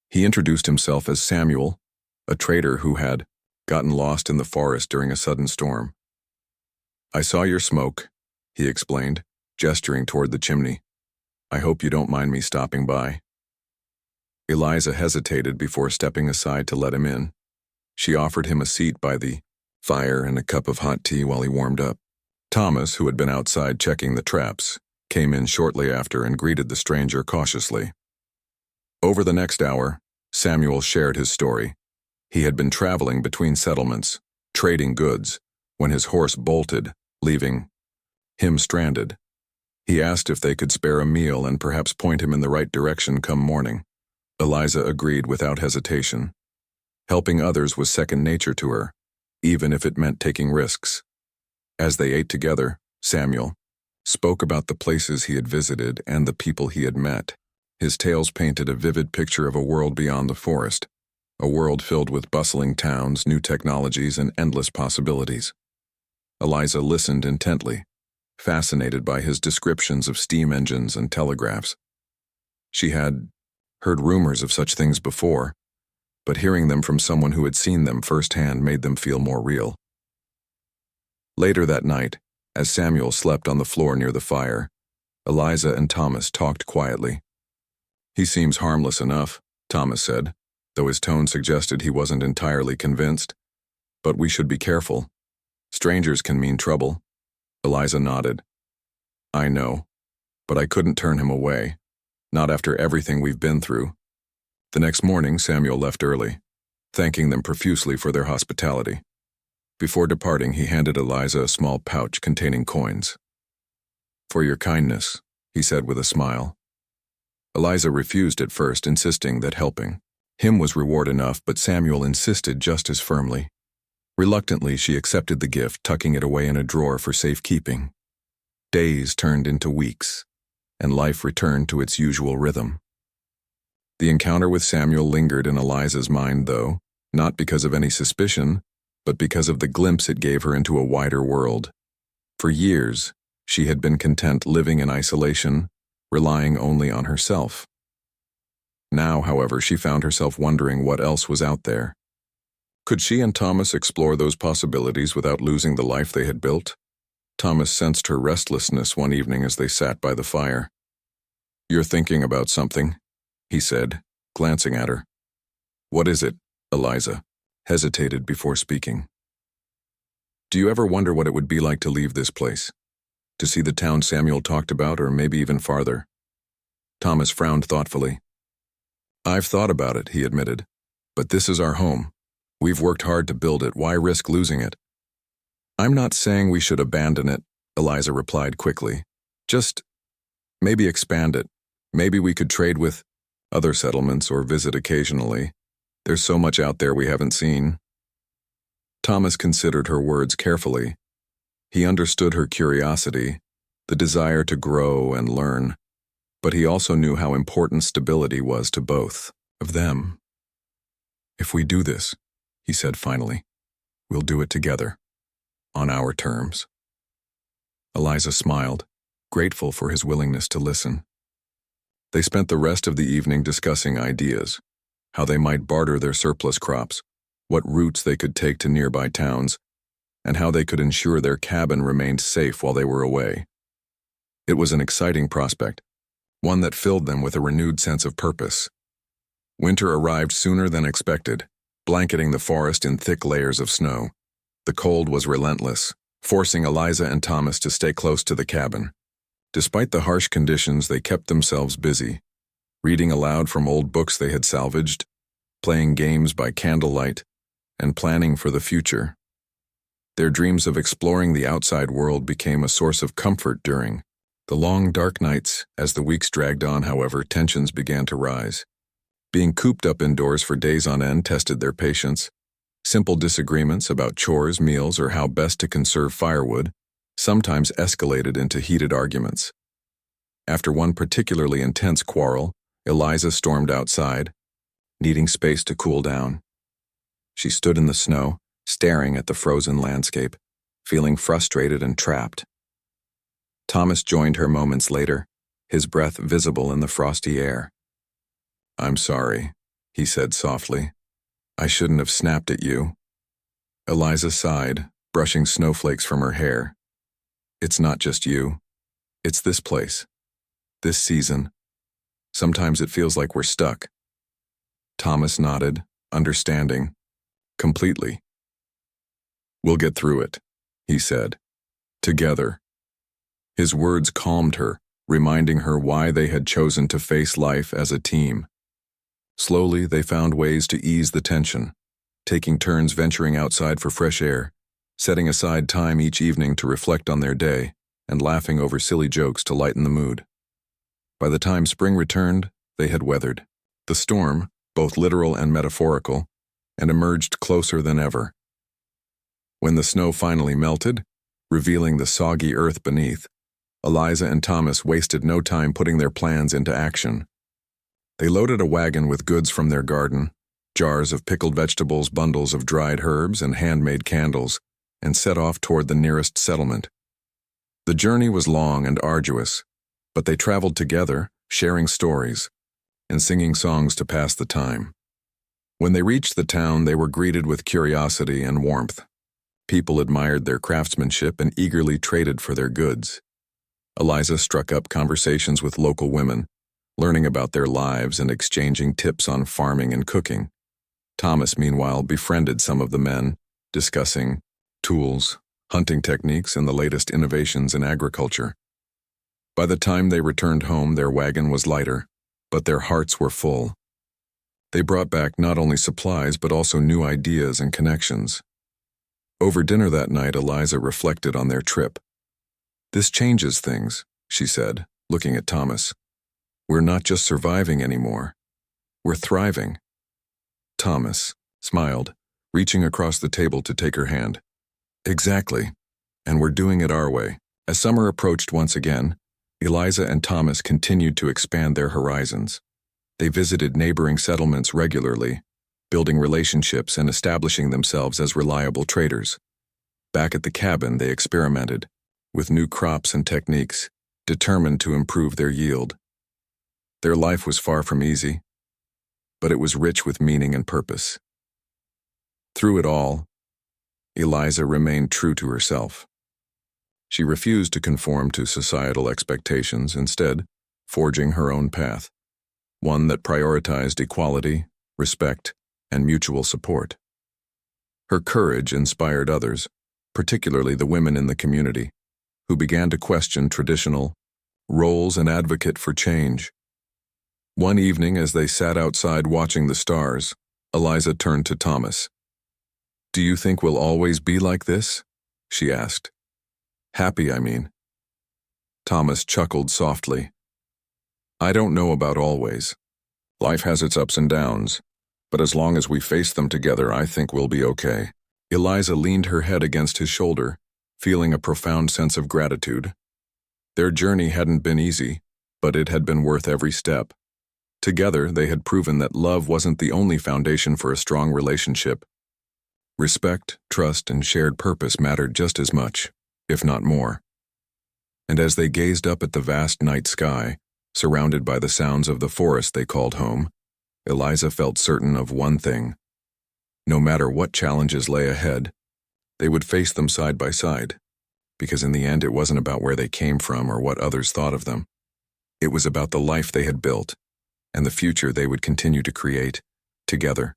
Speaker 1: He introduced himself as Samuel, a trader who had gotten lost in the forest during a sudden storm. "I saw your smoke," he explained, gesturing toward the chimney. "I hope you don't mind me stopping by." Eliza hesitated before stepping aside to let him in. She offered him a seat by the fire and a cup of hot tea while he warmed up. Thomas, who had been outside checking the traps, came in shortly after and greeted the stranger cautiously. Over the next hour, Samuel shared his story. He had been traveling between settlements, trading goods, when his horse bolted, leaving him stranded. He asked if they could spare a meal and perhaps point him in the right direction come morning. Eliza agreed without hesitation. Helping others was second nature to her, even if it meant taking risks. As they ate together, Samuel spoke about the places he had visited and the people he had met. His tales painted a vivid picture of a world beyond the forest, a world filled with bustling towns, new technologies, and endless possibilities. Eliza listened intently, fascinated by his descriptions of steam engines and telegraphs. She had heard rumors of such things before, but hearing them from someone who had seen them firsthand made them feel more real. Later that night, as Samuel slept on the floor near the fire, Eliza and Thomas talked quietly. "He seems harmless enough," Thomas said, though his tone suggested he wasn't entirely convinced. "But we should be careful. Strangers can mean trouble." Eliza nodded. "I know, but I couldn't turn him away, not after everything we've been through." The next morning, Samuel left early, thanking them profusely for their hospitality. Before departing, he handed Eliza a small pouch containing coins. "For your kindness," he said with a smile. Eliza refused at first, insisting that helping him was reward enough, but Samuel insisted just as firmly. Reluctantly, she accepted the gift, tucking it away in a drawer for safekeeping. Days turned into weeks, and life returned to its usual rhythm. The encounter with Samuel lingered in Eliza's mind, though, not because of any suspicion, but because of the glimpse it gave her into a wider world. For years, she had been content living in isolation, relying only on herself. Now, however, she found herself wondering what else was out there. Could she and Thomas explore those possibilities without losing the life they had built? Thomas sensed her restlessness one evening as they sat by the fire. "You're thinking about something," he said, glancing at her. "What is it?" Eliza hesitated before speaking. "Do you ever wonder what it would be like to leave this place? To see the town Samuel talked about, or maybe even farther?" Thomas frowned thoughtfully. "I've thought about it," he admitted. "But this is our home. We've worked hard to build it. Why risk losing it?" "I'm not saying we should abandon it," Eliza replied quickly. "Just maybe expand it. Maybe we could trade with other settlements or visit occasionally. There's so much out there we haven't seen." Thomas considered her words carefully. He understood her curiosity, the desire to grow and learn, but he also knew how important stability was to both of them. "If we do this," he said finally, "we'll do it together. on our terms. Eliza smiled, grateful for his willingness to listen. They spent the rest of the evening discussing ideas, how they might barter their surplus crops, what routes they could take to nearby towns, and how they could ensure their cabin remained safe while they were away. It was an exciting prospect, one that filled them with a renewed sense of purpose. Winter arrived sooner than expected, blanketing the forest in thick layers of snow. The cold was relentless, forcing Eliza and Thomas to stay close to the cabin. Despite the harsh conditions, they kept themselves busy, reading aloud from old books they had salvaged, playing games by candlelight, and planning for the future. Their dreams of exploring the outside world became a source of comfort during the long, dark nights. As the weeks dragged on, however, tensions began to rise. Being cooped up indoors for days on end tested their patience. Simple disagreements about chores, meals, or how best to conserve firewood sometimes escalated into heated arguments. After one particularly intense quarrel, Eliza stormed outside, needing space to cool down. She stood in the snow, staring at the frozen landscape, feeling frustrated and trapped. Thomas joined her moments later, his breath visible in the frosty air. "I'm sorry," he said softly. "I shouldn't have snapped at you." Eliza sighed, brushing snowflakes from her hair. "It's not just you. It's this place. This season. Sometimes it feels like we're stuck." Thomas nodded, understanding. "Completely." "We'll get through it," he said. "Together." His words calmed her, reminding her why they had chosen to face life as a team. Slowly, they found ways to ease the tension, taking turns venturing outside for fresh air, setting aside time each evening to reflect on their day, and laughing over silly jokes to lighten the mood. By the time spring returned, they had weathered the storm, both literal and metaphorical, and emerged closer than ever. When the snow finally melted, revealing the soggy earth beneath, Eliza and Thomas wasted no time putting their plans into action. They loaded a wagon with goods from their garden, jars of pickled vegetables, bundles of dried herbs, and handmade candles, and set off toward the nearest settlement. The journey was long and arduous, but they traveled together, sharing stories, and singing songs to pass the time. When they reached the town, they were greeted with curiosity and warmth. People admired their craftsmanship and eagerly traded for their goods. Eliza struck up conversations with local women, learning about their lives and exchanging tips on farming and cooking. Thomas, meanwhile, befriended some of the men, discussing tools, hunting techniques, and the latest innovations in agriculture. By the time they returned home, their wagon was lighter, but their hearts were full. They brought back not only supplies but also new ideas and connections. Over dinner that night, Eliza reflected on their trip. "This changes things," she said, looking at Thomas. "We're not just surviving anymore. We're thriving." Thomas smiled, reaching across the table to take her hand. "Exactly, and we're doing it our way." As summer approached once again, Eliza and Thomas continued to expand their horizons. They visited neighboring settlements regularly, building relationships and establishing themselves as reliable traders. Back at the cabin, they experimented with new crops and techniques, determined to improve their yield. Their life was far from easy, but it was rich with meaning and purpose. Through it all, Eliza remained true to herself. She refused to conform to societal expectations, instead forging her own path, one that prioritized equality, respect, and mutual support. Her courage inspired others, particularly the women in the community, who began to question traditional roles and advocate for change. One evening, as they sat outside watching the stars, Eliza turned to Thomas. "Do you think we'll always be like this?" she asked. "Happy, I mean." Thomas chuckled softly. "I don't know about always. Life has its ups and downs, but as long as we face them together, I think we'll be okay." Eliza leaned her head against his shoulder, feeling a profound sense of gratitude. Their journey hadn't been easy, but it had been worth every step. Together, they had proven that love wasn't the only foundation for a strong relationship. Respect, trust, and shared purpose mattered just as much, if not more. And as they gazed up at the vast night sky, surrounded by the sounds of the forest they called home, Eliza felt certain of one thing. No matter what challenges lay ahead, they would face them side by side, because in the end it wasn't about where they came from or what others thought of them. It was about the life they had built and the future they would continue to create, together.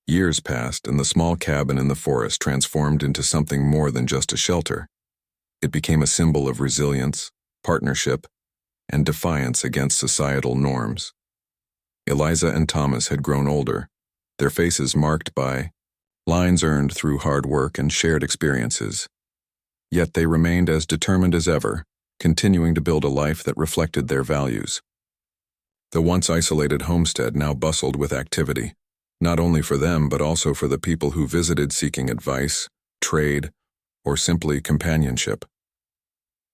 Speaker 1: Years passed, and the small cabin in the forest transformed into something more than just a shelter. It became a symbol of resilience, partnership, and defiance against societal norms. Eliza and Thomas had grown older, their faces marked by lines earned through hard work and shared experiences. Yet they remained as determined as ever, continuing to build a life that reflected their values. The once isolated homestead now bustled with activity, not only for them but also for the people who visited seeking advice, trade, or simply companionship.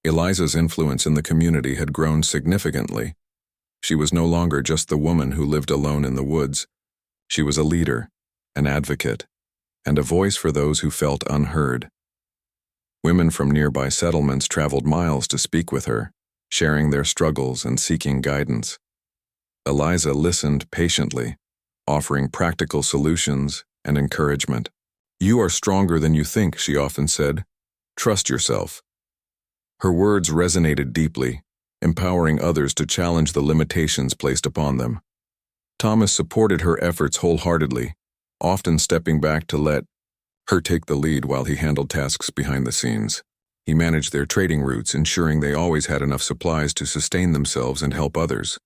Speaker 1: Eliza's influence in the community had grown significantly. She was no longer just the woman who lived alone in the woods. She was a leader, an advocate, and a voice for those who felt unheard. Women from nearby settlements traveled miles to speak with her, sharing their struggles and seeking guidance. Eliza listened patiently, offering practical solutions and encouragement. "You are stronger than you think," she often said. "Trust yourself." Her words resonated deeply, empowering others to challenge the limitations placed upon them. Thomas supported her efforts wholeheartedly, often stepping back to let her take the lead while he handled tasks behind the scenes. He managed their trading routes, ensuring they always had enough supplies to sustain themselves and help others.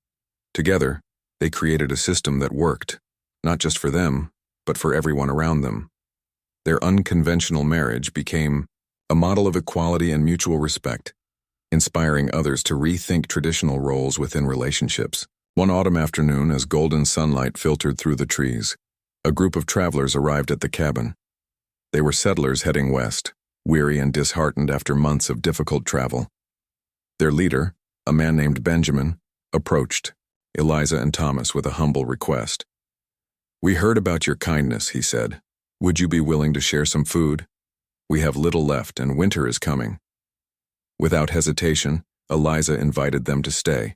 Speaker 1: Together, they created a system that worked, not just for them, but for everyone around them. Their unconventional marriage became a model of equality and mutual respect, inspiring others to rethink traditional roles within relationships. One autumn afternoon, as golden sunlight filtered through the trees, a group of travelers arrived at the cabin. They were settlers heading west, weary and disheartened after months of difficult travel. Their leader, a man named Benjamin, approached Eliza and Thomas with a humble request. "We heard about your kindness," he said. "Would you be willing to share some food? We have little left and winter is coming." Without hesitation, Eliza invited them to stay.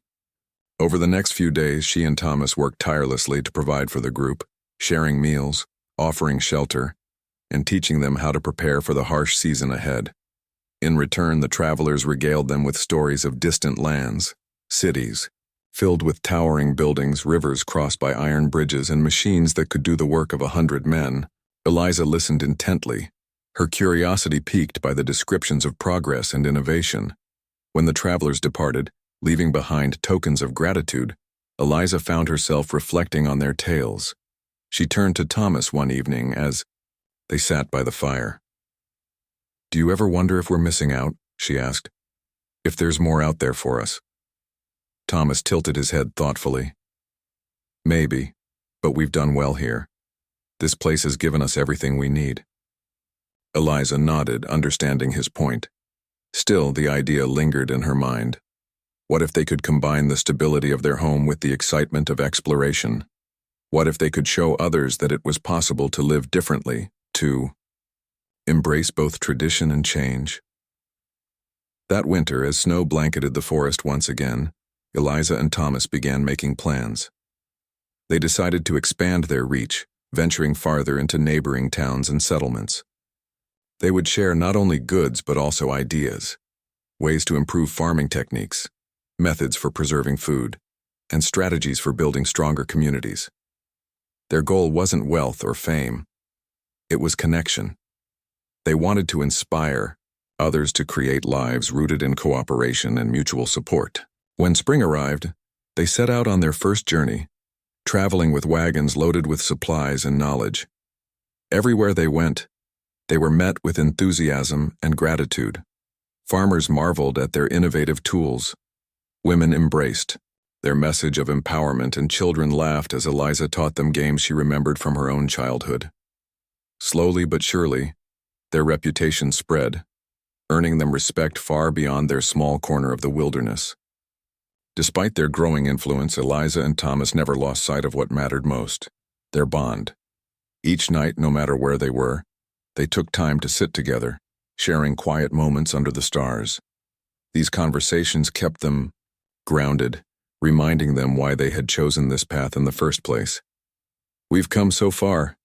Speaker 1: Over the next few days, she and Thomas worked tirelessly to provide for the group, sharing meals, offering shelter, and teaching them how to prepare for the harsh season ahead. In return, the travelers regaled them with stories of distant lands, cities, filled with towering buildings, rivers crossed by iron bridges, and machines that could do the work of 100 men. Eliza listened intently, her curiosity piqued by the descriptions of progress and innovation. When the travelers departed, leaving behind tokens of gratitude, Eliza found herself reflecting on their tales. She turned to Thomas one evening as they sat by the fire. "Do you ever wonder if we're missing out?" she asked. "If there's more out there for us?" Thomas tilted his head thoughtfully. "Maybe, but we've done well here. This place has given us everything we need." Eliza nodded, understanding his point. Still, the idea lingered in her mind. What if they could combine the stability of their home with the excitement of exploration? What if they could show others that it was possible to live differently, to embrace both tradition and change? That winter, as snow blanketed the forest once again, Eliza and Thomas began making plans. They decided to expand their reach, venturing farther into neighboring towns and settlements. They would share not only goods but also ideas, ways to improve farming techniques, methods for preserving food, and strategies for building stronger communities. Their goal wasn't wealth or fame. It was connection. They wanted to inspire others to create lives rooted in cooperation and mutual support. When spring arrived, they set out on their first journey, traveling with wagons loaded with supplies and knowledge. Everywhere they went, they were met with enthusiasm and gratitude. Farmers marveled at their innovative tools. Women embraced their message of empowerment, and children laughed as Eliza taught them games she remembered from her own childhood. Slowly but surely, their reputation spread, earning them respect far beyond their small corner of the wilderness. Despite their growing influence, Eliza and Thomas never lost sight of what mattered most: their bond. Each night, no matter where they were, they took time to sit together, sharing quiet moments under the stars. These conversations kept them grounded, reminding them why they had chosen this path in the first place. "We've come so far,"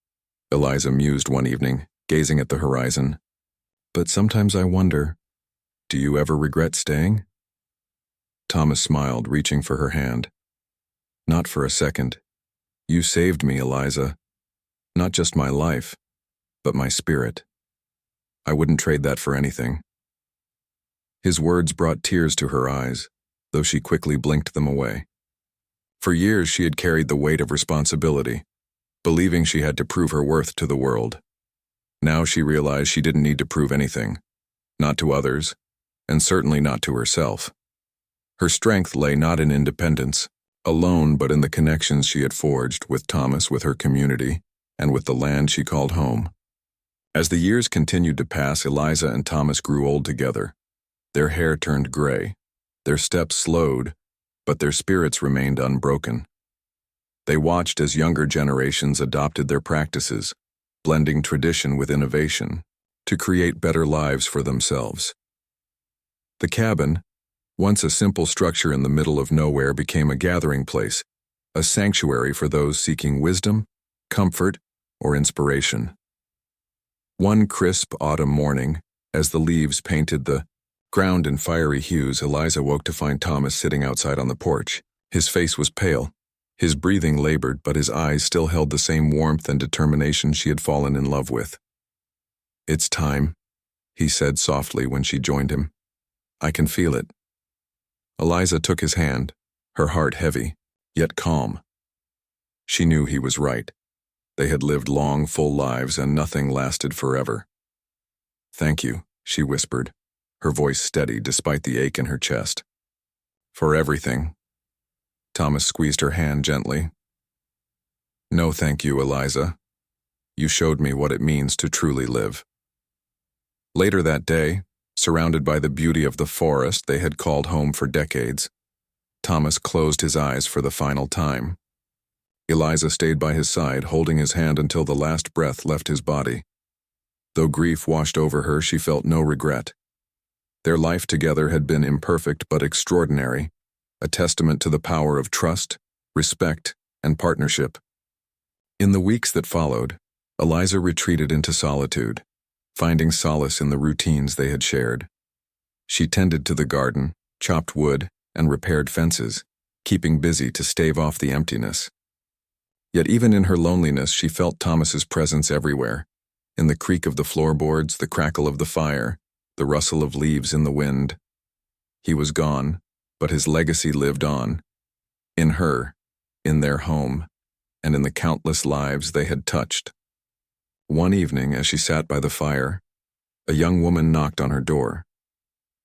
Speaker 1: Eliza mused one evening, gazing at the horizon. "But sometimes I wonder, do you ever regret staying?" Thomas smiled, reaching for her hand. "Not for a second. You saved me, Eliza. Not just my life, but my spirit. I wouldn't trade that for anything." His words brought tears to her eyes, though she quickly blinked them away. For years she had carried the weight of responsibility, believing she had to prove her worth to the world. Now she realized she didn't need to prove anything, not to others, and certainly not to herself. Her strength lay not in independence, alone, but in the connections she had forged with Thomas, with her community, and with the land she called home. As the years continued to pass, Eliza and Thomas grew old together. Their hair turned gray, their steps slowed, but their spirits remained unbroken. They watched as younger generations adopted their practices, blending tradition with innovation, to create better lives for themselves. The cabin, once a simple structure in the middle of nowhere, became a gathering place, a sanctuary for those seeking wisdom, comfort, or inspiration. One crisp autumn morning, as the leaves painted the ground in fiery hues, Eliza woke to find Thomas sitting outside on the porch. His face was pale, his breathing labored, but his eyes still held the same warmth and determination she had fallen in love with. "It's time," he said softly when she joined him. "I can feel it." Eliza took his hand, her heart heavy, yet calm. She knew he was right. They had lived long, full lives, and nothing lasted forever. "Thank you," she whispered, her voice steady despite the ache in her chest. "For everything." Thomas squeezed her hand gently. "No, thank you, Eliza. You showed me what it means to truly live." Later that day, surrounded by the beauty of the forest they had called home for decades, Thomas closed his eyes for the final time. Eliza stayed by his side, holding his hand until the last breath left his body. Though grief washed over her, she felt no regret. Their life together had been imperfect but extraordinary, a testament to the power of trust, respect, and partnership. In the weeks that followed, Eliza retreated into solitude, finding solace in the routines they had shared. She tended to the garden, chopped wood, and repaired fences, keeping busy to stave off the emptiness. Yet even in her loneliness, she felt Thomas's presence everywhere, in the creak of the floorboards, the crackle of the fire, the rustle of leaves in the wind. He was gone, but his legacy lived on, in her, in their home, and in the countless lives they had touched. One evening, as she sat by the fire, a young woman knocked on her door.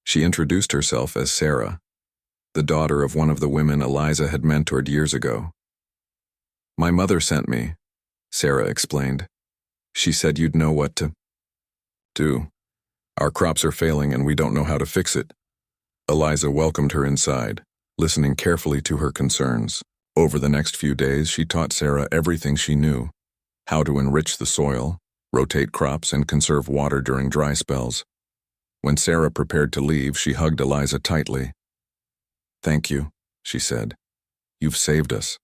Speaker 1: She introduced herself as Sarah, the daughter of one of the women Eliza had mentored years ago. "My mother sent me," Sarah explained. "She said you'd know what to do. Our crops are failing and we don't know how to fix it." Eliza welcomed her inside, listening carefully to her concerns. Over the next few days, she taught Sarah everything she knew: how to enrich the soil, rotate crops, and conserve water during dry spells. When Sarah prepared to leave, she hugged Eliza tightly. "Thank you," she said. "You've saved us."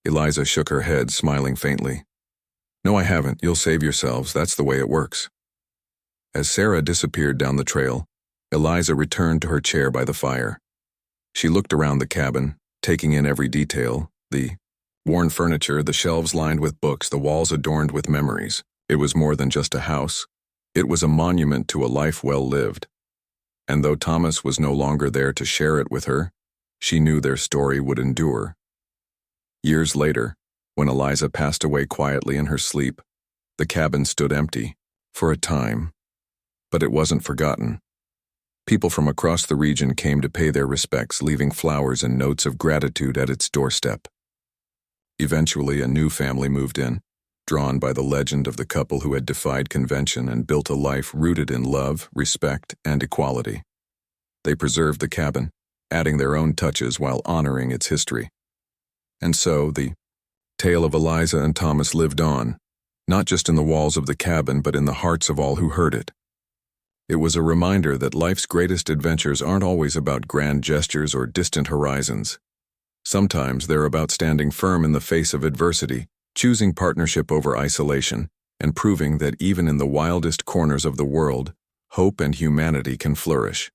Speaker 1: Eliza shook her head, smiling faintly. "No, I haven't. You'll save yourselves. That's the way it works." As Sarah disappeared down the trail, Eliza returned to her chair by the fire. She looked around the cabin, taking in every detail: the worn furniture, the shelves lined with books, the walls adorned with memories. It was more than just a house. It was a monument to a life well lived. And though Thomas was no longer there to share it with her, she knew their story would endure. Years later, when Eliza passed away quietly in her sleep, the cabin stood empty, for a time. But it wasn't forgotten. People from across the region came to pay their respects, leaving flowers and notes of gratitude at its doorstep. Eventually, a new family moved in, drawn by the legend of the couple who had defied convention and built a life rooted in love, respect, and equality. They preserved the cabin, adding their own touches while honoring its history. And so, the tale of Eliza and Thomas lived on, not just in the walls of the cabin but in the hearts of all who heard it. It was a reminder that life's greatest adventures aren't always about grand gestures or distant horizons. Sometimes they're about standing firm in the face of adversity, choosing partnership over isolation, and proving that even in the wildest corners of the world, hope and humanity can flourish.